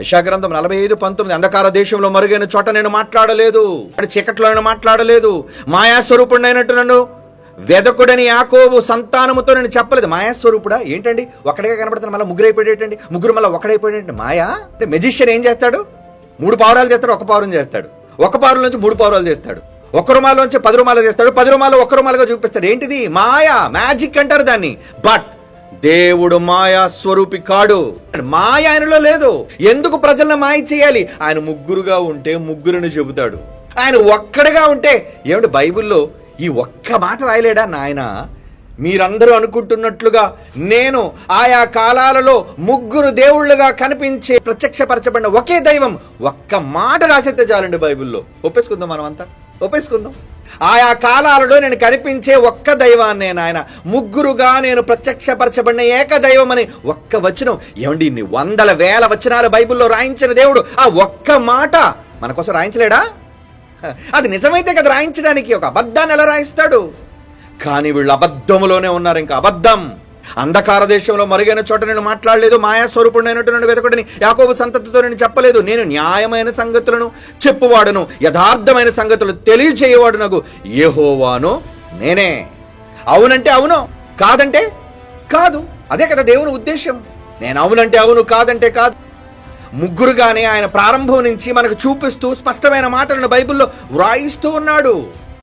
యెషయా గ్రంథం 45:19, అంధకార దేశంలో మరుగైన చోట నేను మాట్లాడలేదు, చీకట్లో నేను మాట్లాడలేదు, మాయాస్వరూపుడైనట్టు నన్ను వెదకుడని యాకోబు సంతానముతో నేను చెప్పలేదు. మాయాస్వరూపుడా ఏంటండి? ఒకటిగా కనబడుతున్నా మళ్ళీ ముగ్గురు అయిపోయేటండి, ముగ్గురు మళ్ళీ ఒకడైపోయేటండి. మాయా అంటే మెజిషియన్ ఏం చేస్తాడు? 3 పావురాలు చేస్తాడు, 1 పావురం చేస్తాడు. 1 పావురం నుంచి 3 పావురాలు చేస్తాడు. 1 రుమాలోంచి 10 రుమాలు చేస్తాడు. 10 రుమాలు 1 రుమాలుగా చూపిస్తాడు. ఏంటిది? మాయా, మ్యాజిక్ అంటారు దాన్ని. బట్ దేవుడు మాయా స్వరూపి కాడు. మాయ ఆయనలో లేదు. ఎందుకు ప్రజలను మాయ చేయాలి? ఆయన ముగ్గురుగా ఉంటే ముగ్గురుని చెబుతాడు. ఆయన ఒక్కడిగా ఉంటే ఏమిటి? బైబిల్లో ఈ ఒక్క మాట రాయలేడా నాయన? మీరందరూ అనుకుంటున్నట్లుగా నేను ఆయా కాలాలలో ముగ్గురు దేవుళ్ళుగా కనిపించే ప్రత్యక్షపరచబడిన ఒకే దైవం ఒక్క మాట రాసేస్తే చాలండి బైబిల్లో. ఒప్పేసుకుందాం, మనం అంతా ఒప్పేసుకుందాం. ఆయా కాలాలలో నేను కనిపించే ఒక్క దైవాన్నే నాయన, ముగ్గురుగా నేను ప్రత్యక్షపరచబడిన ఏక దైవం అని ఒక్క వచనం. ఏమండి, ఇన్ని వందల వేల వచనాలు బైబిల్లో రాయించిన దేవుడు ఆ ఒక్క మాట మన కోసం రాయించలేడా? అది నిజమైతే కదా రాయించడానికి. ఒక అబద్ధాన్ని ఎలా రాయిస్తాడు? కానీ వీళ్ళు అబద్ధములోనే ఉన్నారు. ఇంకా అబద్ధం. అంధకార దేశంలో మరుగైన చోట నేను మాట్లాడలేదు, మాయా స్వరూపుడైనట్టు నన్ను వెదకుడని యాకోబు సంతతితో నేను చెప్పలేదు. నేను న్యాయమైన సంగతులను చెప్పువాడును, యథార్థమైన సంగతులు తెలియచేయవాడు నాకు యెహోవాను నేనే. అవునంటే అవును, కాదంటే కాదు. అదే కదా దేవుని ఉద్దేశం. నేను అవునంటే అవును, కాదంటే కాదు. ముగ్గురుగానే ఆయన ప్రారంభం నుంచి మనకు చూపిస్తూ స్పష్టమైన మాటలను బైబిల్లో వ్రాయిస్తూ ఉన్నాడు.